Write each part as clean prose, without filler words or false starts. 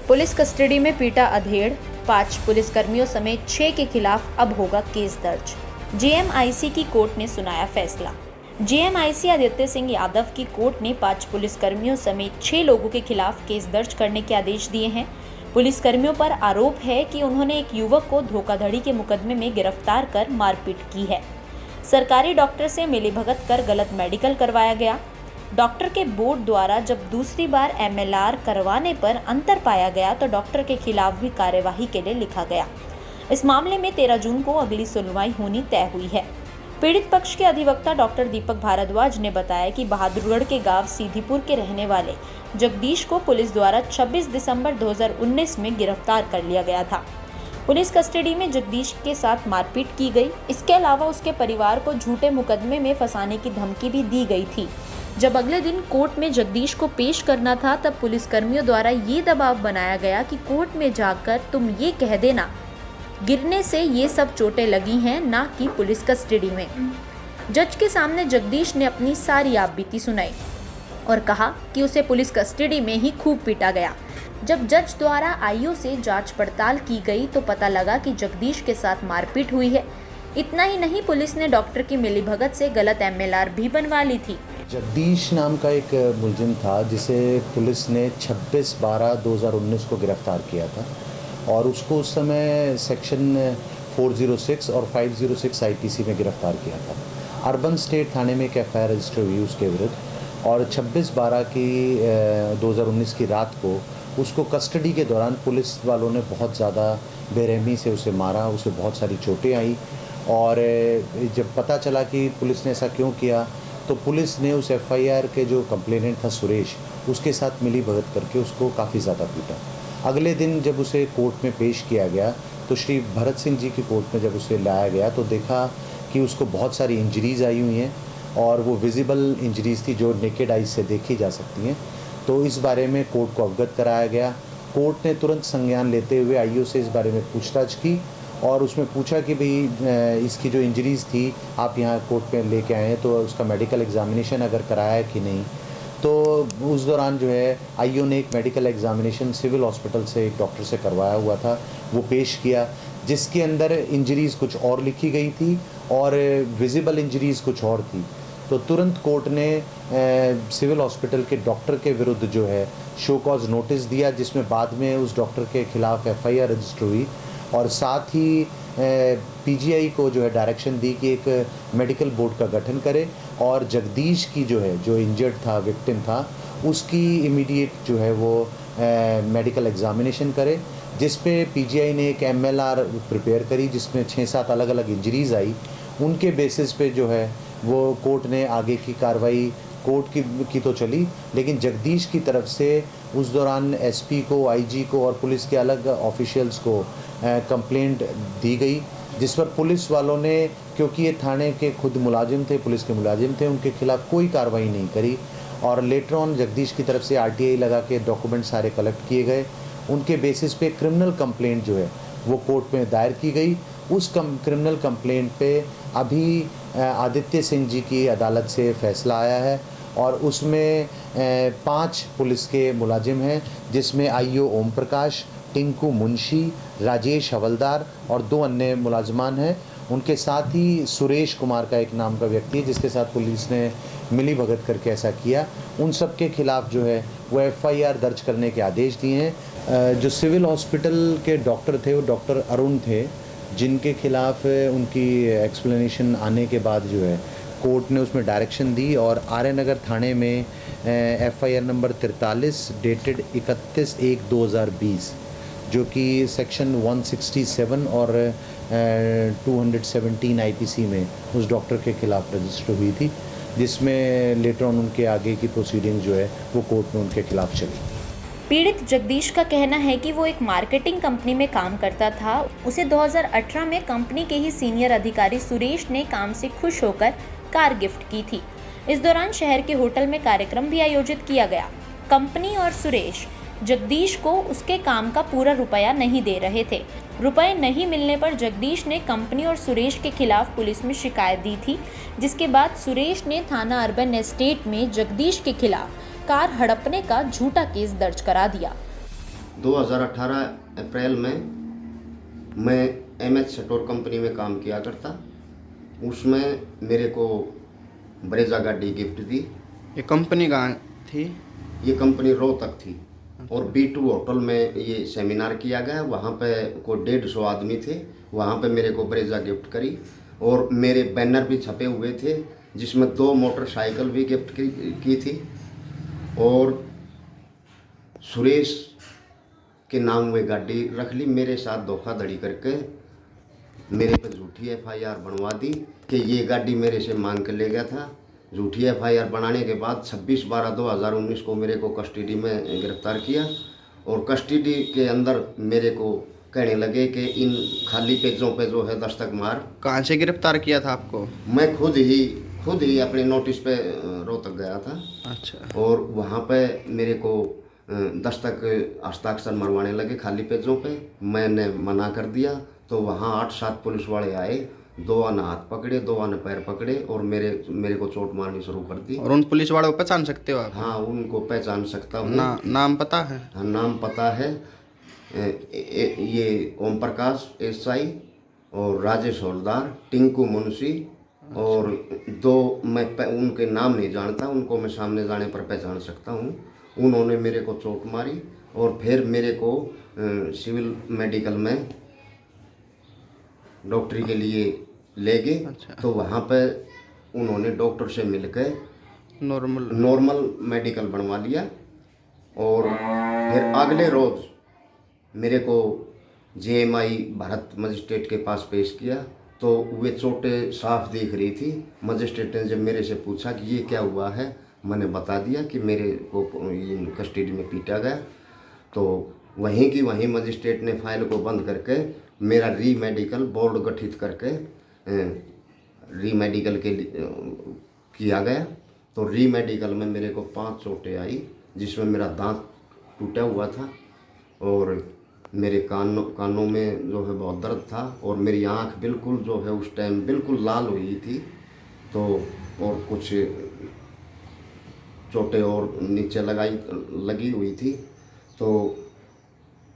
Police custody में पीटा अधेड़, 5 पुलिसकर्मियों समेत 6 के खिलाफ अब होगा केस दर्ज। जेएमआईसी की कोर्ट ने सुनाया फैसला। जेएमआईसी आदित्य सिंह यादव की कोर्ट ने 5 पुलिसकर्मियों समेत 6 लोगों के खिलाफ केस दर्ज करने के आदेश दिए हैं। पुलिसकर्मियों पर आरोप है कि उन्होंने एक युवक को धोखाधड़ी के मुकदमे में गिरफ्तार कर मारपीट की है। सरकारी डॉक्टर से मिलीभगत कर गलत मेडिकल करवाया गया। डॉक्टर के बोर्ड द्वारा जब दूसरी बार एमएलआर करवाने पर अंतर पाया गया तो डॉक्टर के खिलाफ भी कार्यवाही के लिए लिखा गया। इस मामले में 13 जून को अगली सुनवाई होनी तय हुई है। पीड़ित पक्ष के अधिवक्ता डॉक्टर दीपक भारद्वाज ने बताया कि बहादुरगढ़ के गांव सीधीपुर के रहने वाले जगदीश को पुलिस द्वारा 26 दिसंबर 2019 में गिरफ्तार कर लिया गया था। पुलिस कस्टडी में जगदीश के साथ मारपीट की गई। इसके अलावा उसके परिवार को झूठे मुकदमे में फंसाने की धमकी भी दी गई थी। जब अगले दिन कोर्ट में जगदीश को पेश करना था तब पुलिसकर्मियों द्वारा ये दबाव बनाया गया कि कोर्ट में जाकर तुम ये कह देना गिरने से ये सब चोटें लगी हैं, ना कि पुलिस कस्टडी में। जज के सामने जगदीश ने अपनी सारी आपबीती सुनाई और कहा कि उसे पुलिस कस्टडी में ही खूब पीटा गया। जब जज द्वारा आईओ से जांच पड़ताल की गई तो पता लगा कि जगदीश के साथ मारपीट हुई है। इतना ही नहीं, पुलिस ने डॉक्टर की मिलीभगत से गलत एमएलआर भी बनवा ली थी। जगदीश नाम का एक मुलजिम था जिसे पुलिस ने 26/12/2019 को गिरफ्तार किया था और उसको उस समय सेक्शन 406 और 506 आईपीसी में गिरफ्तार किया था। अर्बन स्टेट थाने में एक एफआईआर रजिस्टर हुई उसके विरुद्ध और 26/12/2019 की रात को उसको कस्टडी के दौरान पुलिस वालों ने बहुत ज़्यादा बेरहमी से उसे मारा, उसे बहुत सारी चोटें आई और जब पता चला कि पुलिस ने ऐसा क्यों किया तो पुलिस ने उस एफआईआर के जो कंप्लेनेंट था सुरेश, उसके साथ मिलीभगत करके उसको काफ़ी ज़्यादा पीटा। अगले दिन जब उसे कोर्ट में पेश किया गया तो श्री भरत सिंह जी की कोर्ट में जब उसे लाया गया तो देखा कि उसको बहुत सारी इंजरीज़ आई हुई हैं और वो विजिबल इंजरीज़ थी जो नेकेड आइज से देखी जा सकती हैं। तो इस बारे में कोर्ट को अवगत कराया गया। कोर्ट ने तुरंत संज्ञान लेते हुए आईओ से इस बारे में पूछताछ की और उसमें पूछा कि भाई इसकी जो इंजरीज़ थी आप यहाँ कोर्ट में लेके आए हैं तो उसका मेडिकल एग्जामिनेशन अगर कराया है कि नहीं। तो उस दौरान जो है आईओ ने एक मेडिकल एग्जामिनेशन सिविल हॉस्पिटल से एक डॉक्टर से करवाया हुआ था, वो पेश किया जिसके अंदर इंजरीज़ कुछ और लिखी गई थी और विजिबल इंजरीज़ कुछ और थी। तो तुरंत कोर्ट ने सिविल हॉस्पिटल के डॉक्टर के विरुद्ध जो है शो कॉज नोटिस दिया जिसमें बाद में उस डॉक्टर के खिलाफ एफआईआर रजिस्टर हुई और साथ ही पीजीआई को जो है डायरेक्शन दी कि एक मेडिकल बोर्ड का गठन करे और जगदीश की जो इंजर्ड था, विक्टिम था, उसकी इमीडिएट जो है वो मेडिकल एग्जामिनेशन करे, जिस पे पीजीआई ने एक एमएलआर प्रिपेयर करी जिसमें 6-7 अलग अलग इंजरीज़ आई। उनके बेसिस पे जो है वो कोर्ट ने आगे की कार्रवाई कोर्ट की तो चली, लेकिन जगदीश की तरफ से उस दौरान एसपी को, आईजी को और पुलिस के अलग ऑफिशियल्स को कंप्लेंट दी गई जिस पर पुलिस वालों ने, क्योंकि ये थाने के खुद मुलाजिम थे, पुलिस के मुलाजिम थे, उनके खिलाफ कोई कार्रवाई नहीं करी और लेटर ऑन जगदीश की तरफ से आरटीआई लगा के डॉक्यूमेंट सारे कलेक्ट किए गए। उनके बेसिस पे क्रिमिनल कंप्लेंट जो है वो कोर्ट में दायर की गई। उस क्रिमिनल कंप्लेंट पे अभी आदित्य सिंह जी की अदालत से फैसला आया है और उसमें 5 पुलिस के मुलाजिम हैं जिसमें आईओ ओम प्रकाश, टिंकू मुंशी, राजेश हवलदार और 2 अन्य मुलाजमान हैं। उनके साथ ही सुरेश कुमार का एक नाम का व्यक्ति है जिसके साथ पुलिस ने मिलीभगत करके ऐसा किया। उन सब के खिलाफ जो है वो एफआईआर दर्ज करने के आदेश दिए हैं। जो सिविल हॉस्पिटल के डॉक्टर थे वो डॉक्टर अरुण थे जिनके खिलाफ उनकी एक्सप्लेनेशन आने के बाद जो है कोर्ट ने उसमें डायरेक्शन दी और आर्य नगर थाने में एफआईआर नंबर 43 डेटेड 31/1/2020 जो कि सेक्शन 167 और 217 आईपीसी में उस डॉक्टर के खिलाफ रजिस्टर हुई थी, जिसमें लेटर ऑन उनके आगे की प्रोसीडिंग जो है वो कोर्ट में उनके खिलाफ चली। पीड़ित जगदीश का कहना है कि वो एक मार्केटिंग कंपनी में काम करता था। उसे 2018 में कंपनी के ही सीनियर अधिकारी सुरेश ने काम से खुश होकर कार गिफ्ट की थी। इस दौरान शहर के होटल में कार्यक्रम भी आयोजित किया गया। कंपनी और सुरेश जगदीश को उसके काम का पूरा रुपया नहीं दे रहे थे। रुपए नहीं मिलने पर जगदीश ने कंपनी और सुरेश के खिलाफ पुलिस में शिकायत दी थी, जिसके बाद सुरेश ने थाना अर्बन एस्टेट में जगदीश के खिलाफ कार हड़पने का झूठा केस दर्ज करा दिया। 2018 अप्रैल में मैं एमएच स्टोर कंपनी में काम किया करता। उसमें मेरे को ब्रेजा गाड़ी गिफ्ट दी। ये कंपनी कहाँ थी? ये कंपनी रोहतक थी और B2 होटल में ये सेमिनार किया गया। वहाँ पे को 150 आदमी थे। वहाँ पे मेरे को ब्रेजा गिफ्ट करी और मेरे बैनर भी छपे हुए थे जिसमें 2 मोटरसाइकिल भी गिफ्ट की थी। और सुरेश के नाम में गाड़ी रख ली। मेरे साथ धोखाधड़ी करके मेरे पे झूठी FIR बनवा दी कि ये गाड़ी मेरे से मांग के ले गया था। झूठी FIR बनाने के बाद 26/12/2019 को मेरे को कस्टडी में गिरफ्तार किया और कस्टडी के अंदर मेरे को कहने लगे कि इन खाली पेजों पे जो है दस्तक मार। कहाँ से गिरफ्तार किया था आपको? मैं खुद ही अपने नोटिस पे रोहतक गया था। अच्छा। और वहाँ पे मेरे को दस्तक हस्ताक्षर मरवाने लगे खाली पेजों पे। मैंने मना कर दिया तो वहाँ 8-7 पुलिस वाले आए। 2 ने हाथ पकड़े, 2 ने पैर पकड़े और मेरे को चोट मारनी शुरू कर दी। और उन पुलिस वालों को पहचान सकते हो आप? हाँ, उनको पहचान सकता हूँ। नाम पता है? हाँ, नाम पता है। ये ओम प्रकाश SI और राजेश हौलदार, टिंकू मुंशी। और 2 मैं उनके नाम नहीं जानता, उनको मैं सामने जाने पर पहचान सकता हूँ। उन्होंने मेरे को चोट मारी और फिर मेरे को सिविल मेडिकल में डॉक्टरी के लिए ले गए। अच्छा। तो वहाँ पे उन्होंने डॉक्टर से मिलकर नॉर्मल मेडिकल बनवा लिया। और फिर अगले रोज़ मेरे को JMI भारत मजिस्ट्रेट के पास पेश किया तो वे चोटें साफ दिख रही थी। मजिस्ट्रेट ने जब मेरे से पूछा कि ये क्या हुआ है, मैंने बता दिया कि मेरे को कस्टडी में पीटा गया। तो वहीं की वहीं मजिस्ट्रेट ने फाइल को बंद करके मेरा री मेडिकल बोर्ड गठित करके री मेडिकल के किया गया। तो री मेडिकल में मेरे को 5 चोटें आई जिसमें मेरा दांत टूटा हुआ था और मेरे कानों में जो है बहुत दर्द था और मेरी आँख बिल्कुल जो है उस टाइम बिल्कुल लाल हुई थी। तो और कुछ चोटें और नीचे लगी हुई थी। तो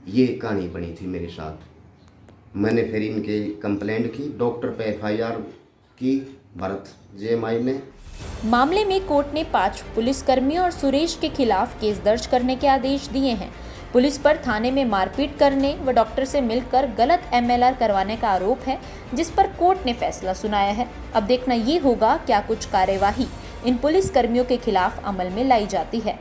ये कहानी बनी थी मेरे साथ। मैंने फिर इनके कंप्लेंट की, डॉक्टर पे FIR की भारत JMI ने। मामले में कोर्ट ने 5 पुलिसकर्मियों और सुरेश के खिलाफ केस दर्ज करने के आदेश दिए हैं। पुलिस पर थाने में मारपीट करने व डॉक्टर से मिलकर गलत MLR करवाने का आरोप है, जिस पर कोर्ट ने फैसला सुनाया है। अब देखना ये होगा क्या कुछ कार्यवाही इन पुलिसकर्मियों के खिलाफ अमल में लाई जाती है।